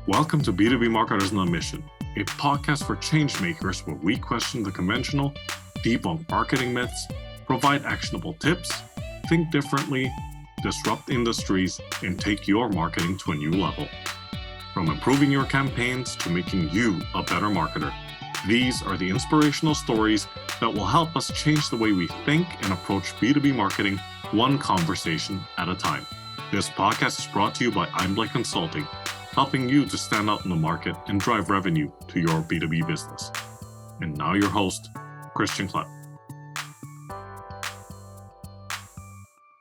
Welcome to B2B Marketers on a Mission, a podcast for change makers where we question the conventional, debunk marketing myths, provide actionable tips, think differently, disrupt industries, and take your marketing to a new level. From improving your campaigns to making you a better marketer, these are the inspirational stories that will help us change the way we think and approach B2B marketing one conversation at a time. This podcast is brought to you by Untitled Consulting, helping you to stand out in the market and drive revenue to your B2B business. And now your host, Christian Klepp.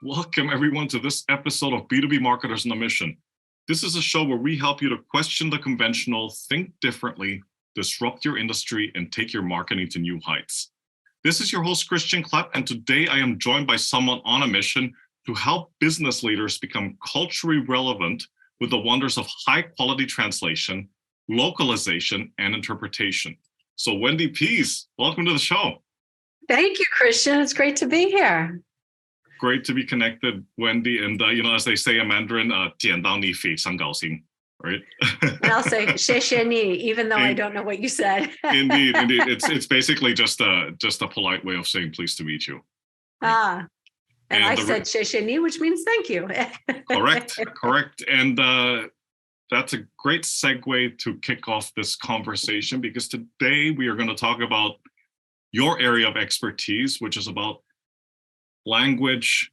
Welcome everyone to this episode of B2B Marketers on a Mission. This is a show where we help you to question the conventional, think differently, disrupt your industry, and take your marketing to new heights. This is your host, Christian Klepp, and today I am joined by someone on a mission to help business leaders become culturally relevant with the wonders of high-quality translation, localization, and interpretation. So Wendy Pease, welcome to the show. Thank you, Christian. It's great to be here. Great to be connected, Wendy. And as they say in Mandarin, 见到你非常高兴, right? And I'll say 谢谢你, even though I don't know what you said. Indeed. It's basically just a polite way of saying pleased to meet you. Right? And I said 谢谢你, which means thank you. Correct. And that's a great segue to kick off this conversation, because today we are going to talk about your area of expertise, which is about languages,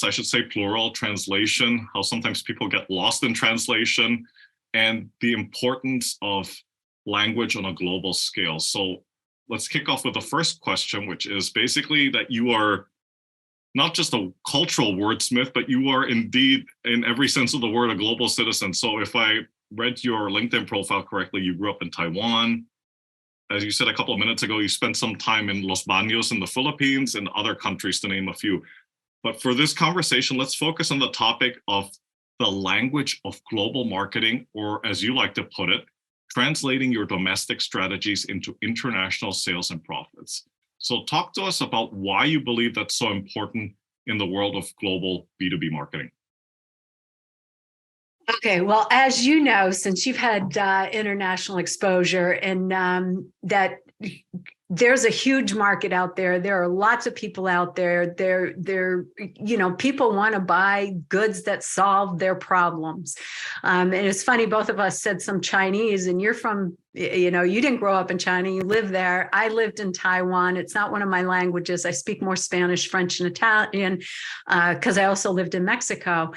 I should say plural, translation, how sometimes people get lost in translation, and the importance of language on a global scale. So let's kick off with the first question, which is basically that you are not just a cultural wordsmith, but you are indeed, in every sense of the word, a global citizen. So if I read your LinkedIn profile correctly, you grew up in Taiwan. As you said a couple of minutes ago, you spent some time in Los Baños in the Philippines and other countries, to name a few. But for this conversation, let's focus on the topic of the language of global marketing, or as you like to put it, translating your domestic strategies into international sales and profits. So talk to us about why you believe that's so important in the world of global B2B marketing. Okay, well, as you know, since you've had international exposure, and that there's a huge market out there. There are lots of people out there. People want to buy goods that solve their problems. And it's funny, both of us said some Chinese, and you're from, you didn't grow up in China, you live there. I lived in Taiwan. It's not one of my languages. I speak more Spanish, French, and Italian, because I also lived in Mexico.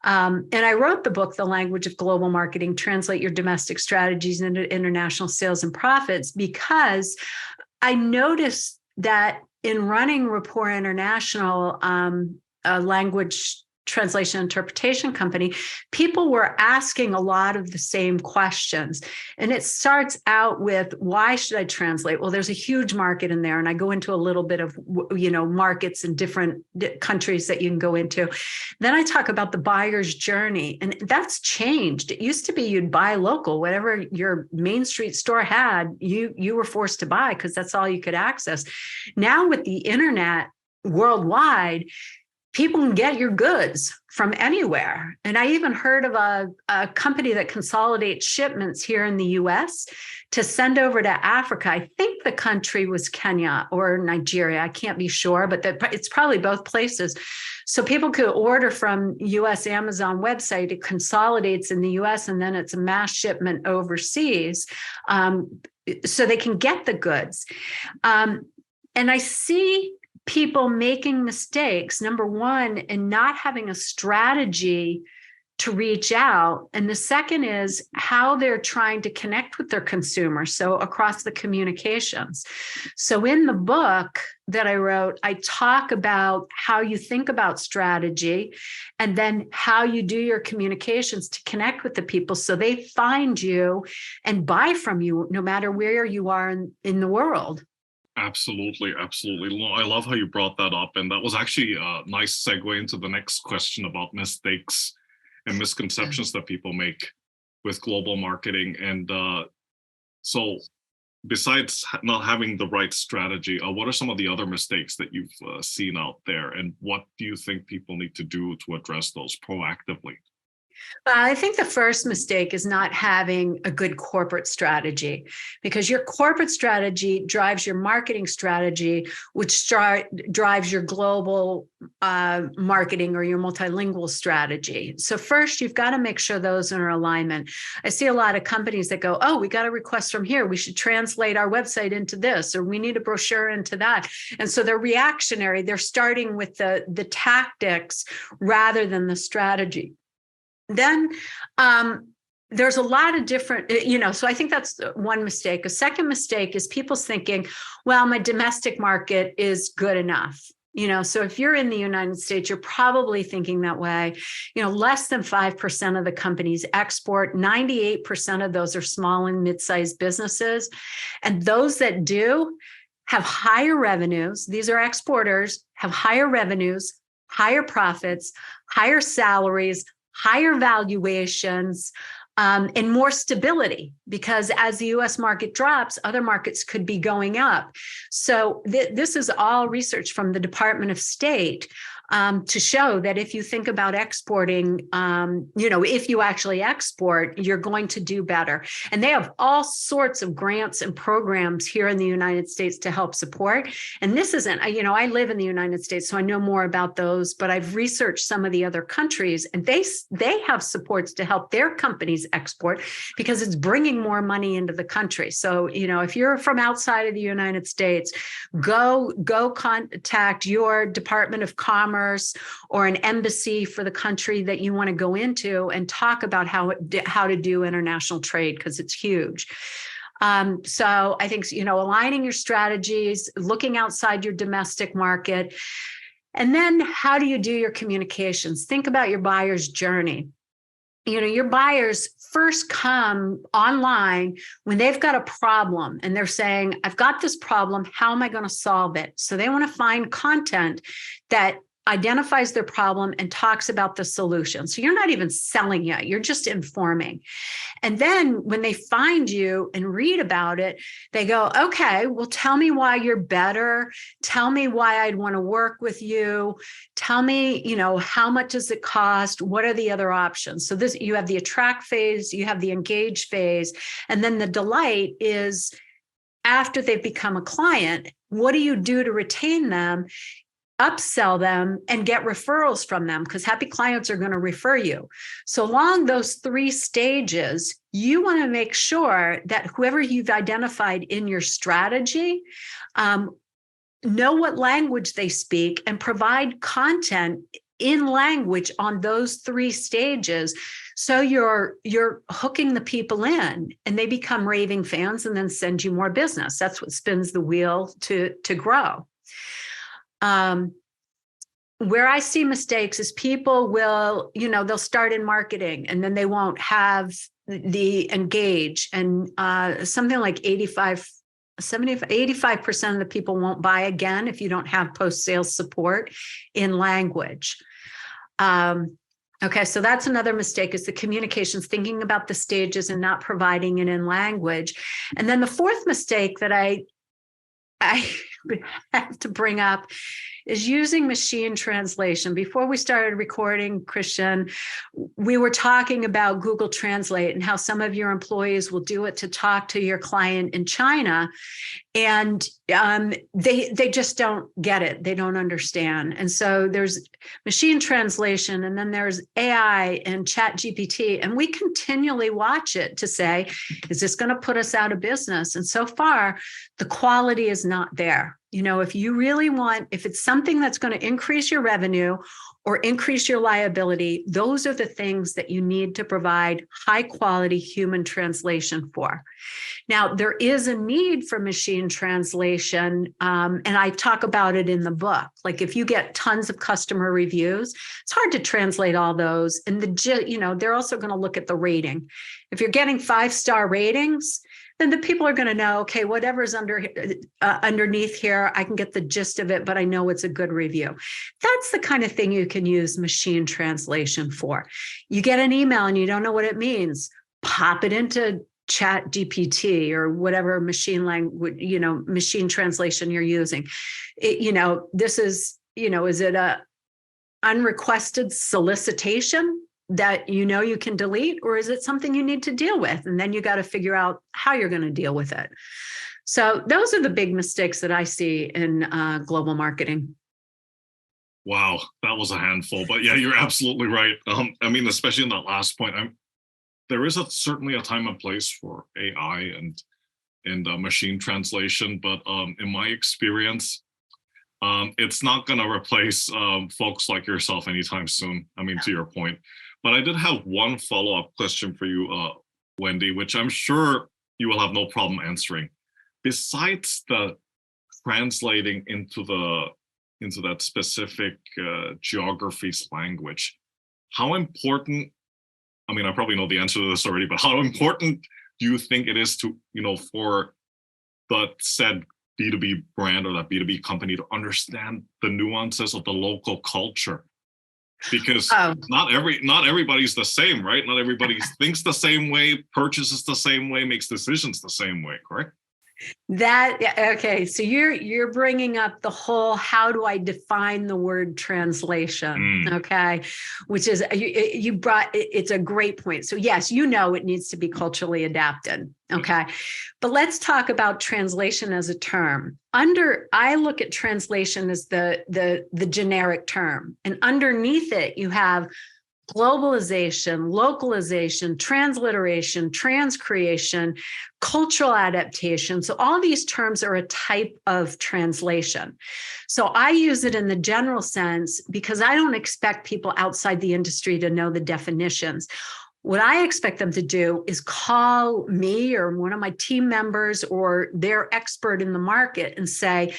And I wrote the book, The Language of Global Marketing, Translate Your Domestic Strategies into International Sales and Profits, because I noticed that in running Rapport International, a language translation interpretation company, people were asking a lot of the same questions. And it starts out with, why should I translate? Well, there's a huge market in there. And I go into a little bit of, markets in different countries that you can go into. Then I talk about the buyer's journey, and that's changed. It used to be you'd buy local, whatever your main street store had, you were forced to buy because that's all you could access. Now with the internet worldwide, people can get your goods from anywhere. And I even heard of a company that consolidates shipments here in the US to send over to Africa. I think the country was Kenya or Nigeria. I can't be sure, but it's probably both places. So people could order from US Amazon website. It consolidates in the US, and then it's a mass shipment overseas, so they can get the goods. And I see people making mistakes, number one, in not having a strategy to reach out. And the second is how they're trying to connect with their consumers. So across the communications. So in the book that I wrote, I talk about how you think about strategy, and then how you do your communications to connect with the people so they find you and buy from you no matter where you are in the world. Absolutely. I love how you brought that up. And that was actually a nice segue into the next question about mistakes and misconceptions that people make with global marketing. And so besides not having the right strategy, what are some of the other mistakes that you've seen out there? And what do you think people need to do to address those proactively? I think the first mistake is not having a good corporate strategy, because your corporate strategy drives your marketing strategy, which drives your global marketing or your multilingual strategy. So first, you've got to make sure those are in alignment. I see a lot of companies that go, oh, we got a request from here. We should translate our website into this, or we need a brochure into that. And so they're reactionary. They're starting with the tactics rather than the strategy. Then there's a lot of different, so I think that's one mistake. A second mistake is people's thinking, well, my domestic market is good enough. So if you're in the United States, you're probably thinking that way. Less than 5% of the companies export. 98% of those are small and mid-sized businesses. And those that do have higher revenues. These are exporters, have higher revenues, higher profits, higher salaries, higher valuations, and more stability, because as the US market drops, other markets could be going up. So this is all research from the Department of State to show that if you think about exporting, if you actually export, you're going to do better. And they have all sorts of grants and programs here in the United States to help support. And this isn't, I live in the United States, so I know more about those, but I've researched some of the other countries, and they have supports to help their companies export, because it's bringing more money into the country. So, if you're from outside of the United States, go contact your Department of Commerce or an embassy for the country that you want to go into and talk about how to do international trade, because it's huge. So I think, aligning your strategies, looking outside your domestic market, and then how do you do your communications? Think about your buyer's journey. Your buyers first come online when they've got a problem and they're saying, I've got this problem. How am I going to solve it? So they want to find content that identifies their problem and talks about the solution. So you're not even selling yet, you're just informing. And then when they find you and read about it, they go, okay, well, tell me why you're better. Tell me why I'd want to work with you. Tell me, how much does it cost? What are the other options? So you have the attract phase, you have the engage phase, and then the delight is after they've become a client, what do you do to retain them? Upsell them and get referrals from them, because happy clients are going to refer you. So along those three stages, you want to make sure that whoever you've identified in your strategy, know what language they speak and provide content in language on those three stages. So you're hooking the people in and they become raving fans and then send you more business. That's what spins the wheel to grow. Where I see mistakes is people will, they'll start in marketing and then they won't have the engage, and something like 85% of the people won't buy again if you don't have post-sales support in language. Okay, so that's another mistake, is the communications, thinking about the stages and not providing it in language. And then the fourth mistake that I have to bring up is using machine translation. Before we started recording, Christian, we were talking about Google Translate and how some of your employees will do it to talk to your client in China. And they just don't get it. They don't understand. And so there's machine translation, and then there's AI and ChatGPT. And we continually watch it to say, is this going to put us out of business? And so far, the quality is not there. If you really want, if it's something that's going to increase your revenue or increase your liability, those are the things that you need to provide high quality human translation for. Now, there is a need for machine translation, and I talk about it in the book. Like if you get tons of customer reviews, it's hard to translate all those. And they're also going to look at the rating. If you're getting 5-star ratings, then the people are going to know, okay, whatever's underneath here, I can get the gist of it, but I know it's a good review. That's the kind of thing you can use machine translation for. You get an email and you don't know what it means, pop it into ChatGPT or whatever machine language, machine translation you're using. This is, is it a unrequested solicitation? that you can delete, or is it something you need to deal with? And then you got to figure out how you're going to deal with it. So those are the big mistakes that I see in global marketing. Wow, that was a handful. But yeah, you're absolutely right. I mean, especially in that last point, there is certainly a time and place for AI and machine translation, but in my experience, it's not going to replace folks like yourself anytime soon. I mean, to your point. But I did have one follow-up question for you, Wendy, which I'm sure you will have no problem answering. Besides the translating into that specific geographies language, how important, I mean, I probably know the answer to this already, but how important do you think it is to, for the said B2B brand or that B2B company to understand the nuances of the local culture? Because not everybody's the same, right? Not everybody thinks the same way, purchases the same way, makes decisions the same way, correct? Okay, so you're bringing up the whole, how do I define the word translation? Okay, which is you brought, it's a great point. So yes, it needs to be culturally adapted. Okay, but let's talk about translation as a term. I look at translation as the generic term, and underneath it you have globalization, localization, transliteration, transcreation, cultural adaptation. So all these terms are a type of translation. So I use it in the general sense because I don't expect people outside the industry to know the definitions. What I expect them to do is call me or one of my team members or their expert in the market and say,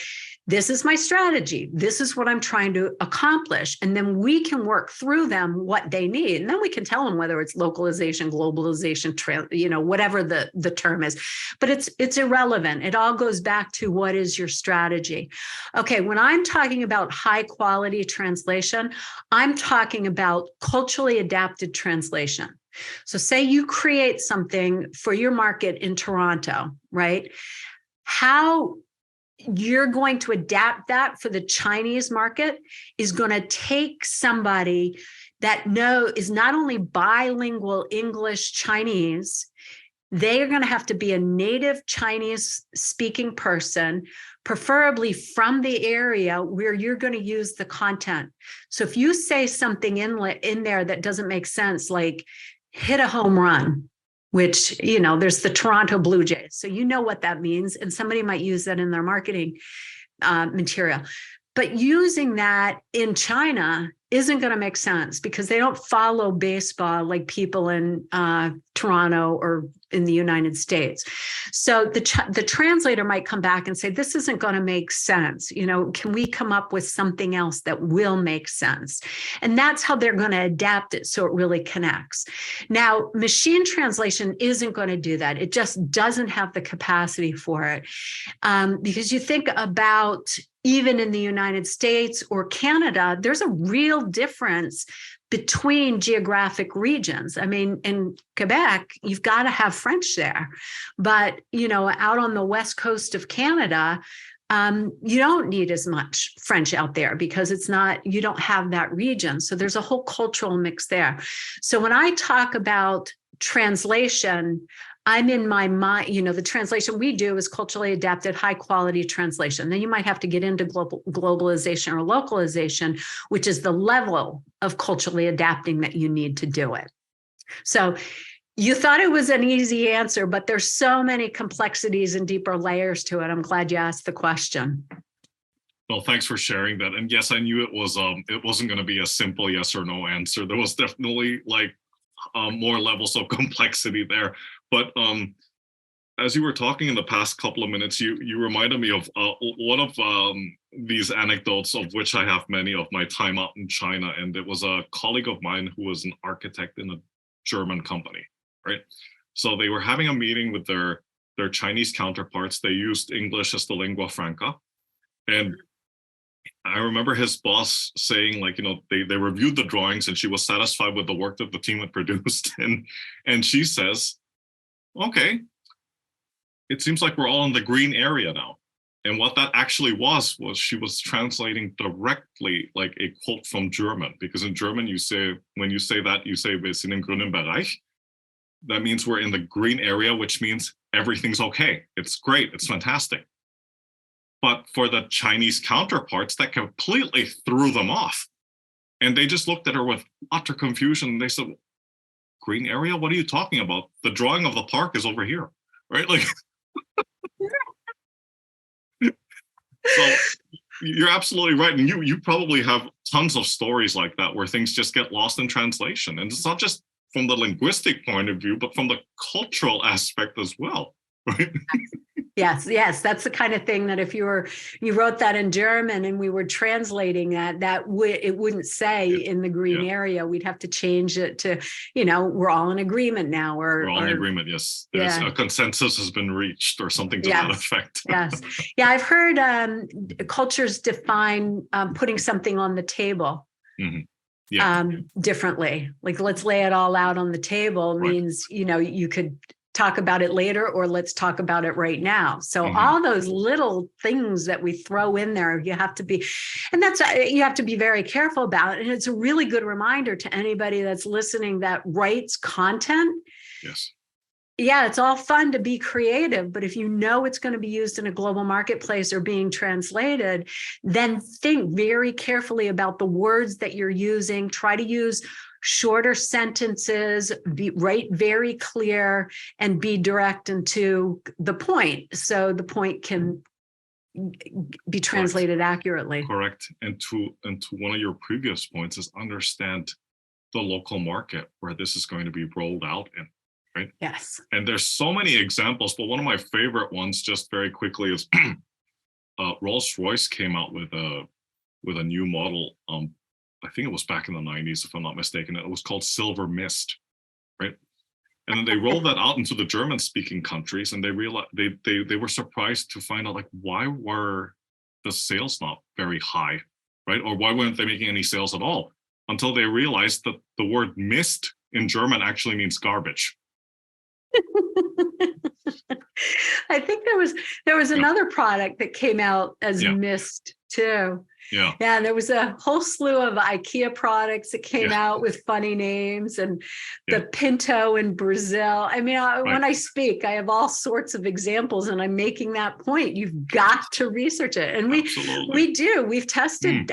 this is my strategy. This is what I'm trying to accomplish. And then we can work through them what they need. And then we can tell them whether it's localization, globalization, whatever the term is. But it's irrelevant. It all goes back to what is your strategy. Okay, when I'm talking about high quality translation, I'm talking about culturally adapted translation. So say you create something for your market in Toronto, right? How you're going to adapt that for the Chinese market is going to take somebody that is not only bilingual English Chinese, they are going to have to be a native Chinese speaking person, preferably from the area where you're going to use the content. So if you say something in there that doesn't make sense, like hit a home run, which, there's the Toronto Blue Jays. So what that means, and somebody might use that in their marketing material. But using that in China isn't going to make sense because they don't follow baseball like people in Toronto or in the United States. So the translator might come back and say, this isn't going to make sense. Can we come up with something else that will make sense? And that's how they're going to adapt it so it really connects. Now, machine translation isn't going to do that. It just doesn't have the capacity for it. Because you think about even in the United States or Canada, there's a real difference between geographic regions. I mean, in Quebec, you've got to have French there. But, out on the west coast of Canada, you don't need as much French out there because you don't have that region. So there's a whole cultural mix there. So when I talk about translation, I'm in my mind, the translation we do is culturally adapted, high quality translation. Then you might have to get into globalization or localization, which is the level of culturally adapting that you need to do it. So you thought it was an easy answer, but there's so many complexities and deeper layers to it. I'm glad you asked the question. Well, thanks for sharing that. And yes, I knew it wasn't going to be a simple yes or no answer. There was definitely more levels of complexity there. But as you were talking in the past couple of minutes, you reminded me of one of these anecdotes, of which I have many, of my time out in China. And it was a colleague of mine who was an architect in a German company, right? So they were having a meeting with their Chinese counterparts. They used English as the lingua franca. And I remember his boss saying, they reviewed the drawings and she was satisfied with the work that the team had produced. And she says, okay, it seems like we're all in the green area now. And what that actually was she was translating directly like a quote from German, because in German you say, when you say that, you say wir sind im grünen Bereich. That means we're in the green area, which means everything's okay. It's great. It's fantastic. But for the Chinese counterparts, that completely threw them off. And they just looked at her with utter confusion. They said, green area? What are you talking about? The drawing of the park is over here, right? Like, so you're absolutely right. And you probably have tons of stories like that where things just get lost in translation. And it's not just from the linguistic point of view, but from the cultural aspect as well, right? Yes, that's the kind of thing that if you wrote that in German and we were translating that it wouldn't say in the green area. We'd have to change it to, we're all in agreement now. We're all in agreement. Yes, there's a consensus has been reached, or something to that effect. Yes, yeah, I've heard cultures define putting something on the table. Differently. Like, let's lay it all out on the table means, you could talk about it later, or let's talk about it right now. So all those little things that we throw in there, you have to be very careful about it. And it's a really good reminder to anybody that's listening that writes content. Yes. Yeah, it's all fun to be creative, but if you know it's going to be used in a global marketplace or being translated, then think very carefully about the words that you're using. Try to use shorter sentences, write very clear, and be direct and to the point, so the point can be translated accurately. Correct. And to one of your previous points is understand the local market where this is going to be rolled out in. Right? Yes. And there's so many examples, but one of my favorite ones, just very quickly, is Rolls-Royce came out with a new model. I think it was back in the 90s, if I'm not mistaken. It was called Silver Mist, right? And then they rolled that out into the German-speaking countries, and they realized they were surprised to find out, like, why were the sales not very high, right? Or why weren't they making any sales at all? Until they realized that the word mist in German actually means garbage. I think there was another product that came out as mist too. Yeah. And there was a whole slew of IKEA products that came out with funny names, and the Pinto in Brazil. I mean, when I speak, I have all sorts of examples, and I'm making that point. You've got to research it. And we do. We've tested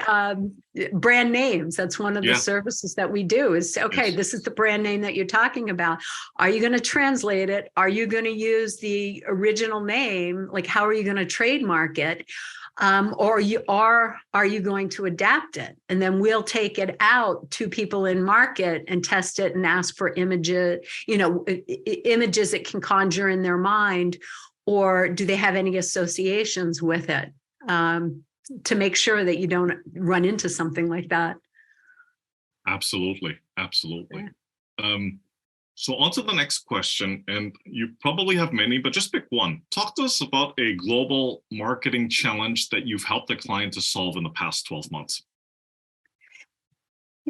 brand names. That's one of the services that we do is, okay, this is the brand name that you're talking about. Are you going to translate it? Are you going to use the original name? Like, how are you going to trademark it? Or are you going to adapt it? And then we'll take it out to people in market and test it and ask for images, images it can conjure in their mind, or do they have any associations with it, to make sure that you don't run into something like that. Absolutely. So on to the next question, and you probably have many, but just pick one. Talk to us about a global marketing challenge that you've helped a client to solve in the past 12 months.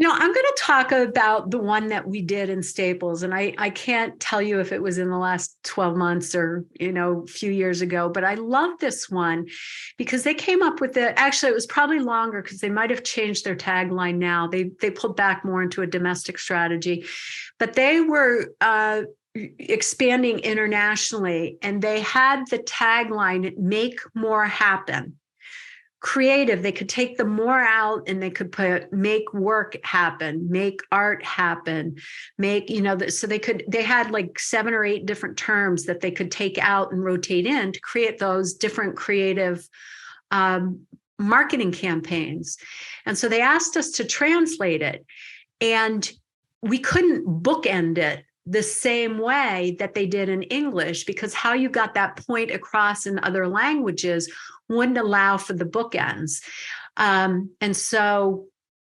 I'm going to talk about the one that we did in Staples, and I can't tell you if it was in the last 12 months or, a few years ago, but I love this one because they came up with it. Actually, it was probably longer because they might have changed their tagline now. They pulled back more into a domestic strategy, but they were expanding internationally, and they had the tagline, "Make more happen." Creative, they could take the more out and they could put make work happen, make art happen, so they had like 7 or 8 different terms that they could take out and rotate in to create those different creative marketing campaigns. And so they asked us to translate it, and we couldn't bookend it the same way that they did in English, because how you got that point across in other languages wouldn't allow for the bookends. And so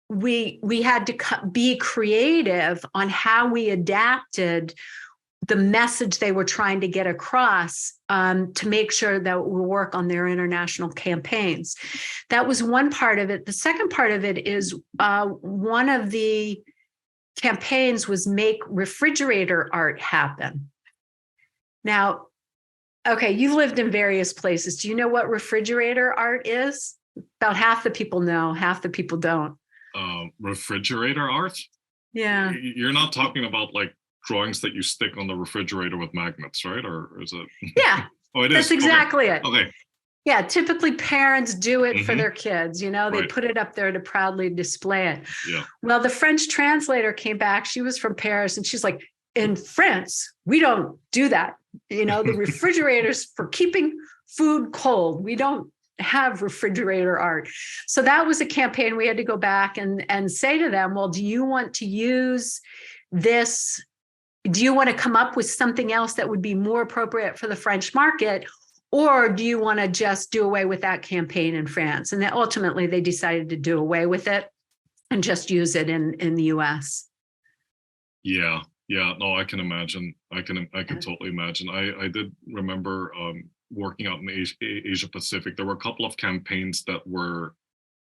we had to be creative on how we adapted the message they were trying to get across, to make sure that it would work on their international campaigns. That was one part of it. The second part of it is one of the campaigns was make refrigerator art happen. Now, Okay, you've lived in various places. Do you know what refrigerator art is? About half the people know, half the people don't. Refrigerator art? Yeah. You're not talking about like drawings that you stick on the refrigerator with magnets, right? Or is it? Yeah, Oh, it that's is. exactly it. Okay. Yeah, typically parents do it for Mhm. their kids, they Right. put it up there to proudly display it. Yeah. Well, the French translator came back. She was from Paris and she's like, in France, we don't do that. The refrigerator's for keeping food cold. We don't have refrigerator art. So that was a campaign. We had to go back and say to them, well, do you want to use this? Do you want to come up with something else that would be more appropriate for the French market? Or do you want to just do away with that campaign in France? And then ultimately they decided to do away with it and just use it in the US. Yeah. Yeah. No, I can imagine. I can totally imagine. I did remember working out in Asia Pacific. There were a couple of campaigns that were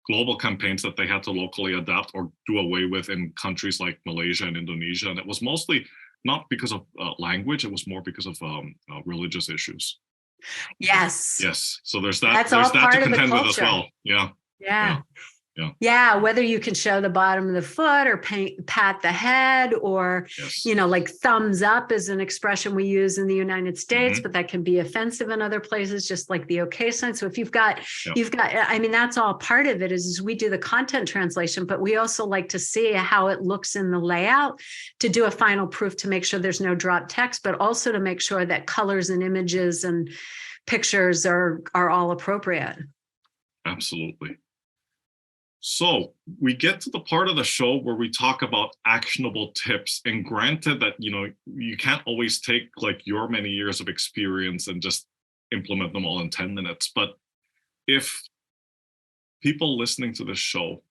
global campaigns that they had to locally adapt or do away with in countries like Malaysia and Indonesia. And it was mostly not because of language, it was more because of religious issues. Yes. Yes. So there's that. That's There's all that part to of the contend with as culture. well. Yeah. Yeah. Yeah. Yeah, whether you can show the bottom of the foot or pat the head or, Yes. like thumbs up is an expression we use in the United States, Mhm. but that can be offensive in other places, just like the okay sign. So if you've got, Yeah. I mean, that's all part of it is we do the content translation, but we also like to see how it looks in the layout to do a final proof to make sure there's no drop text, but also to make sure that colors and images and pictures are all appropriate. Absolutely. So we get to the part of the show where we talk about actionable tips. And granted that, you can't always take like your many years of experience and just implement them all in 10 minutes. But if people listening to this show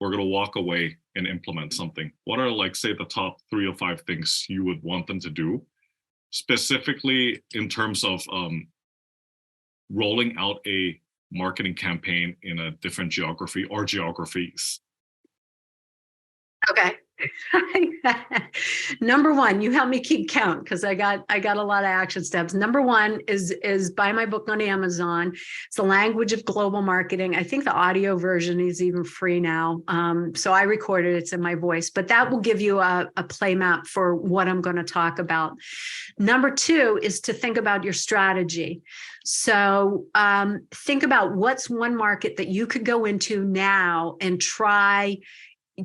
were going to walk away and implement something, what are like, say, the top 3 or 5 things you would want them to do, specifically in terms of rolling out a marketing campaign in a different geography or geographies? Okay. Number one, you help me keep count because I got a lot of action steps. Number one is buy my book on Amazon. It's The Language of Global Marketing. I think the audio version is even free now. So I recorded it. It's in my voice, but that will give you a play map for what I'm going to talk about. Number two is to think about your strategy. So think about what's one market that you could go into now and try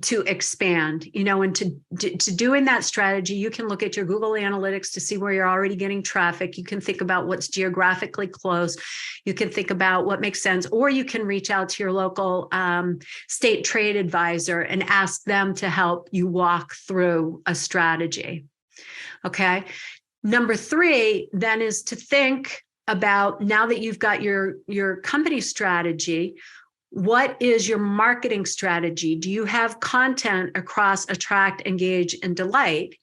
to expand, and to doing that strategy, you can look at your Google Analytics to see where you're already getting traffic. You can think about what's geographically close. You can think about what makes sense, or you can reach out to your local state trade advisor and ask them to help you walk through a strategy. Okay. Number three, then, is to think about, now that you've got your company strategy, what is your marketing strategy? Do you have content across attract, engage, and delight?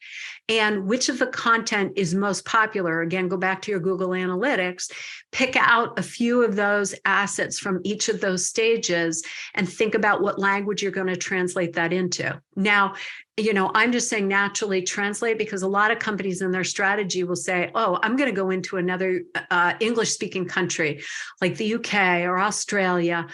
And which of the content is most popular? Again, go back to your Google Analytics, pick out a few of those assets from each of those stages and think about what language you're going to translate that into. Now, I'm just saying naturally translate because a lot of companies in their strategy will say, oh, I'm going to go into another English-speaking country like the UK or Australia.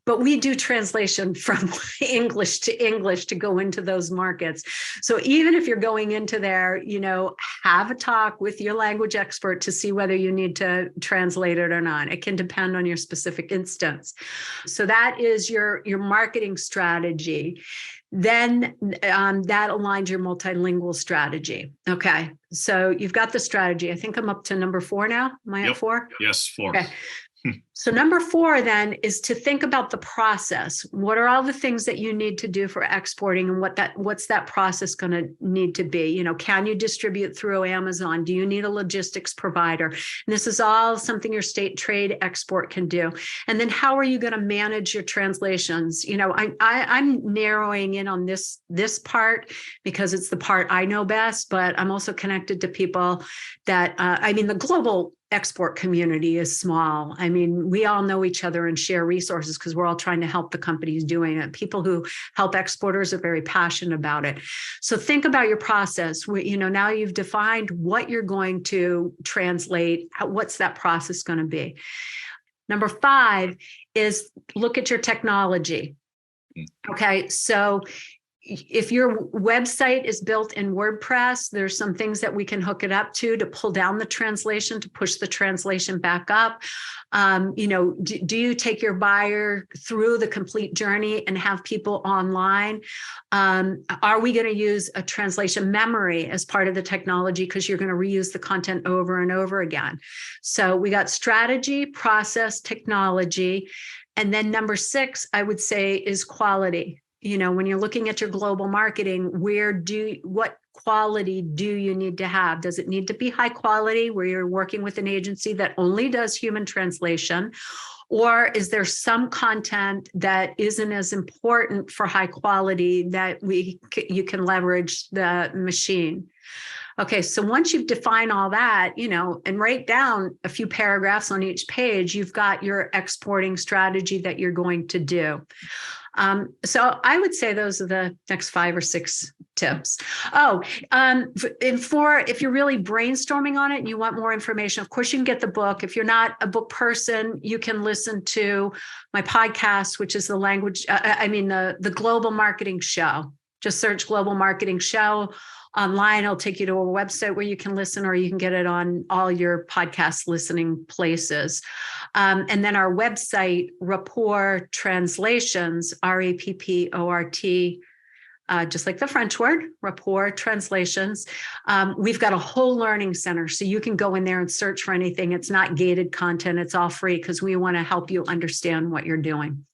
But we do translation from English to go into those markets. So even if you're going into there, have a talk with your language expert to see whether you need to translate it or not. It can depend on your specific instance. So that is your marketing strategy. Then that aligns your multilingual strategy. Okay. So you've got the strategy. I think I'm up to number 4 now. Am I at 4? Yes, 4. Okay. So number 4 then is to think about the process. What are all the things that you need to do for exporting, and what's that process going to need to be? Can you distribute through Amazon? Do you need a logistics provider? And this is all something your state trade export can do. And then how are you going to manage your translations? I'm narrowing in on this part because it's the part I know best, but I'm also connected to people that, the global export community is small. we all know each other and share resources because we're all trying to help the companies doing it. People who help exporters are very passionate about it. So think about your process. Now you've defined what you're going to translate. What's that process going to be? Number 5 is look at your technology. Okay, so if your website is built in WordPress, there's some things that we can hook it up to pull down the translation, to push the translation back up. Do you take your buyer through the complete journey and have people online? Are we going to use a translation memory as part of the technology because you're going to reuse the content over and over again? So we got strategy, process, technology. And then number 6, I would say, is quality. When you're looking at your global marketing, what quality do you need to have? Does it need to be high quality where you're working with an agency that only does human translation? Or is there some content that isn't as important for high quality that you can leverage the machine? Okay, so once you've defined all that, and write down a few paragraphs on each page, you've got your exporting strategy that you're going to do. So I would say those are the next 5 or 6 tips. If you're really brainstorming on it and you want more information, of course, you can get the book. If you're not a book person, you can listen to my podcast, which is the Global Marketing Show. Just search Global Marketing Show online. It'll take you to a website where you can listen, or you can get it on all your podcast listening places. And then our website, Rapport Translations, RAPPORT, just like the French word, Rapport Translations. We've got a whole learning center, so you can go in there and search for anything. It's not gated content. It's all free because we want to help you understand what you're doing.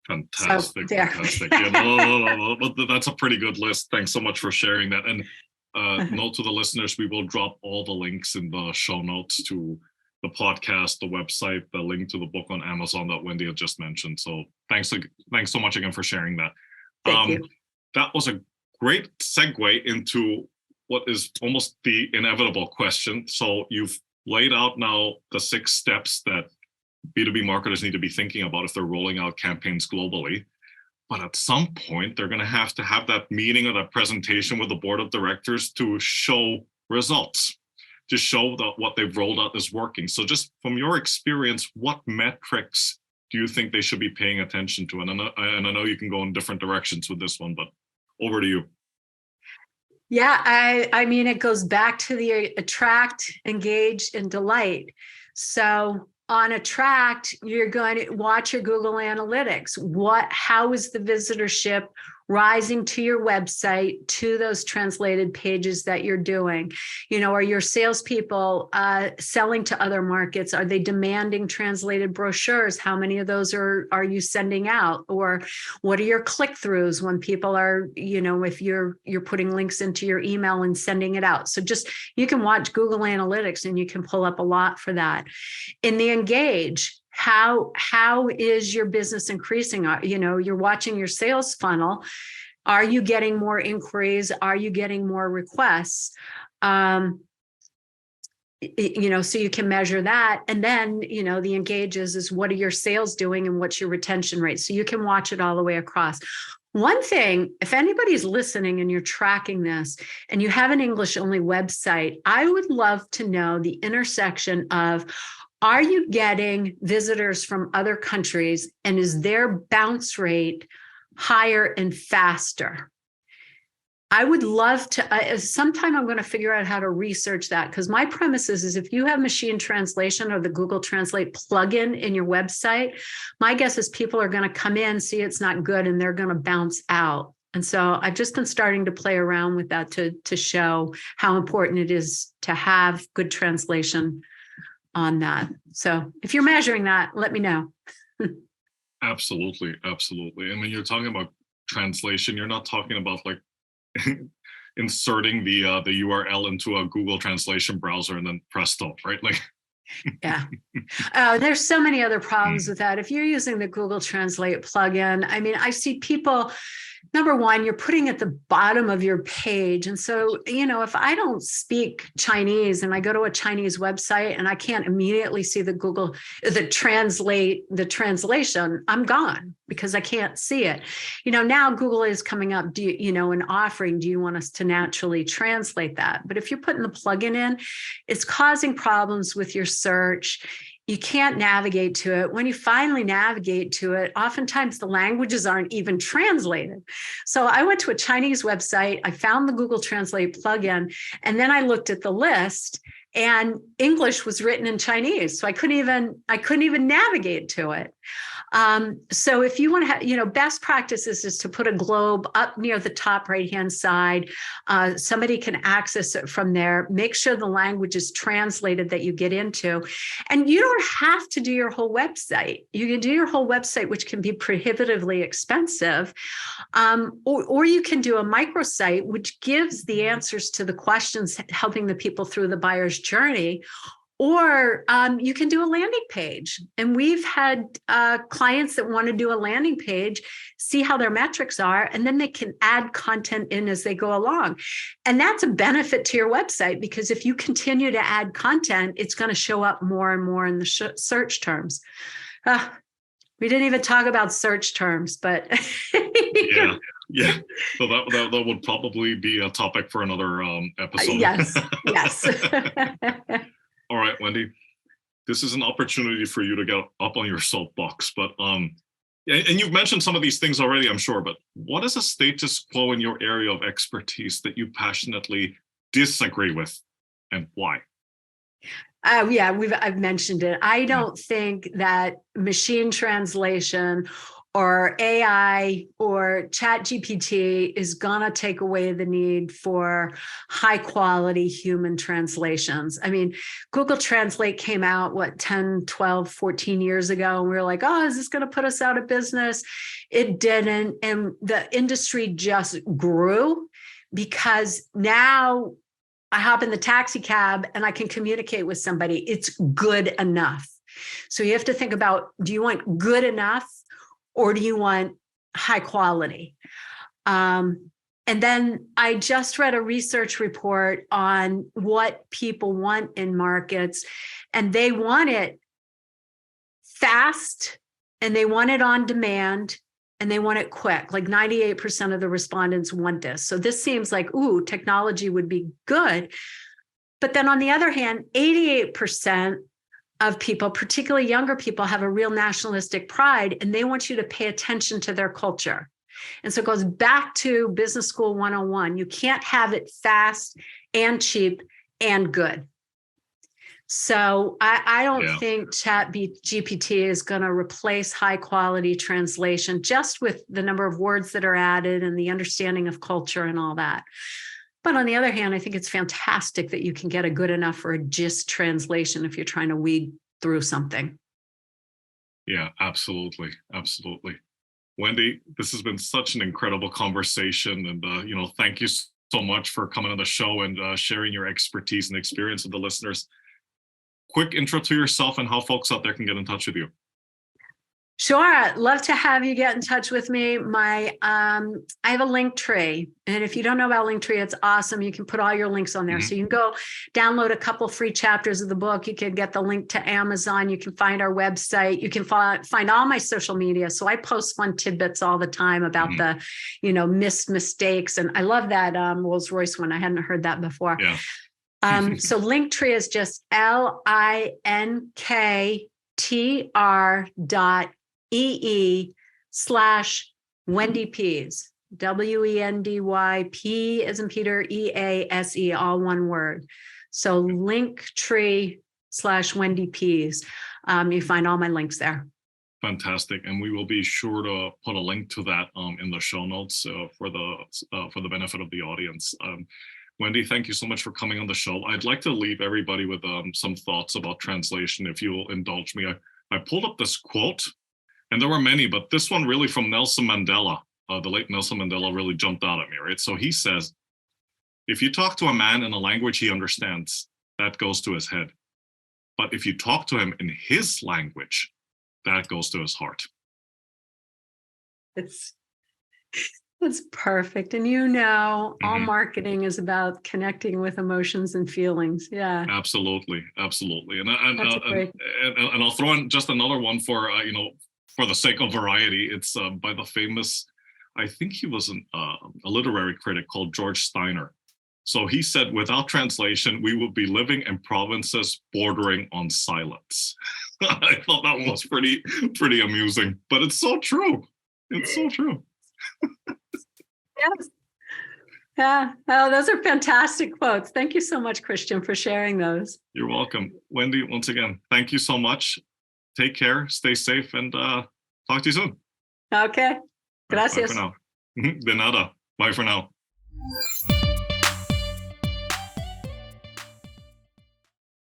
Fantastic. Yeah, that's a pretty good list. Thanks so much for sharing that. And note to the listeners, we will drop all the links in the show notes to the podcast, the website, the link to the book on Amazon that Wendy had just mentioned. So thanks so much again for sharing that. Thank you. That was a great segue into what is almost the inevitable question. So you've laid out now the 6 steps that B2B marketers need to be thinking about if they're rolling out campaigns globally. But at some point, they're going to have that meeting or that presentation with the board of directors to show results, to show that what they've rolled out is working. So just from your experience, what metrics do you think they should be paying attention to? And I know you can go in different directions with this one, but over to you. Yeah, it goes back to the attract, engage, and delight. So on attract, you're going to watch your Google Analytics. How is the visitorship rising to your website, to those translated pages that you're doing? Are your salespeople selling to other markets? Are they demanding translated brochures? How many of those are you sending out? Or what are your click-throughs when people are, if you're putting links into your email and sending it out? So just, you can watch Google Analytics and you can pull up a lot for that. In the engage, how is your business increasing? You're watching your sales funnel. Are you getting more inquiries? Are you getting more requests? So you can measure that. And then, the engages is what are your sales doing and what's your retention rate? So you can watch it all the way across. One thing, if anybody's listening and you're tracking this and you have an English-only website, I would love to know the intersection of, are you getting visitors from other countries, and is their bounce rate higher and faster? I would love to, sometime I'm going to figure out how to research that, because my premise is if you have machine translation or the Google Translate plugin in your website, my guess is people are going to come in, see it's not good, and they're going to bounce out. And so I've just been starting to play around with that to show how important it is to have good translation on that. So if you're measuring that, let me know. Absolutely. And when you're talking about translation, you're not talking about like inserting the URL into a Google translation browser and then presto, right? Like, yeah. There's so many other problems with that. If you're using the Google Translate plugin, I see people number one, you're putting at the bottom of your page. And so, if I don't speak Chinese and I go to a Chinese website and I can't immediately see the translation, I'm gone because I can't see it. Now Google is coming up, and offering, do you want us to naturally translate that? But if you're putting the plugin in, it's causing problems with your search. You can't navigate to it. When you finally navigate to it, oftentimes the languages aren't even translated. So I went to a Chinese website, I found the Google Translate plugin, and then I looked at the list and English was written in Chinese. So I couldn't even navigate to it. So if you want to have, best practices is to put a globe up near the top right-hand side. Somebody can access it from there. Make sure the language is translated that you get into. And you don't have to do your whole website. You can do your whole website, which can be prohibitively expensive. Or you can do a microsite, which gives the answers to the questions, helping the people through the buyer's journey. Or you can do a landing page. And we've had clients that want to do a landing page, see how their metrics are, and then they can add content in as they go along. And that's a benefit to your website, because if you continue to add content, it's going to show up more and more in the search terms. We didn't even talk about search terms, but yeah. So that would probably be a topic for another episode. Yes. All right, Wendy, this is an opportunity for you to get up on your soapbox, but and you've mentioned some of these things already, I'm sure, but what is a status quo in your area of expertise that you passionately disagree with, and why? I've mentioned it. I don't think that machine translation or AI or ChatGPT is gonna take away the need for high quality human translations. I mean, Google Translate came out, 10, 12, 14 years ago, and we were like, oh, is this gonna put us out of business? It didn't, and the industry just grew, because now I hop in the taxi cab and I can communicate with somebody. It's good enough. So you have to think about, do you want good enough, or do you want high quality? And then I just read a research report on what people want in markets, and they want it fast, and they want it on demand, and they want it quick. Like 98% of the respondents want this. So this seems like, ooh, technology would be good. But then on the other hand, 88% of people, particularly younger people, have a real nationalistic pride, and they want you to pay attention to their culture. And so it goes back to Business School 101. You can't have it fast and cheap and good. So I don't think ChatGPT is going to replace high quality translation, just with the number of words that are added and the understanding of culture and all that. But on the other hand, I think it's fantastic that you can get a good enough or a gist translation if you're trying to weed through something. Yeah, absolutely. Wendy, this has been such an incredible conversation. And, thank you so much for coming on the show and sharing your expertise and experience with the listeners. Quick intro to yourself and how folks out there can get in touch with you. Sure. Love to have you get in touch with me. I have a link tree. And if you don't know about Linktree, it's awesome. You can put all your links on there. Mm-hmm. So you can go download a couple free chapters of the book. You can get the link to Amazon. You can find our website. You can find all my social media. So I post fun tidbits all the time about the, missed mistakes. And I love that Rolls Royce one. I hadn't heard that before. Yeah. So Linktree is just linktr.ee/Wendy Pease, WENDY, as in Peter, EASE, all one word. So Linktree/Wendy Pease. You find all my links there. Fantastic, and we will be sure to put a link to that in the show notes for the benefit of the audience. Wendy, thank you so much for coming on the show. I'd like to leave everybody with some thoughts about translation, if you'll indulge me. I pulled up this quote, and there were many, but this one really from Nelson Mandela, the late Nelson Mandela, really jumped out at me, right? So he says, if you talk to a man in a language he understands, that goes to his head. But if you talk to him in his language, that goes to his heart. That's perfect. And all marketing is about connecting with emotions and feelings. Yeah. Absolutely. And That's a great. and I'll throw in just another one for for the sake of variety. It's by the famous, I think he was a literary critic called George Steiner. So he said, without translation, we would be living in provinces bordering on silence. I thought that was pretty amusing, but it's so true. It's so true. Yes. Yeah. Oh, those are fantastic quotes. Thank you so much, Christian, for sharing those. You're welcome. Wendy, once again, thank you so much. Take care, stay safe, and talk to you soon. Okay. Gracias. Bye for now. De nada. Bye for now.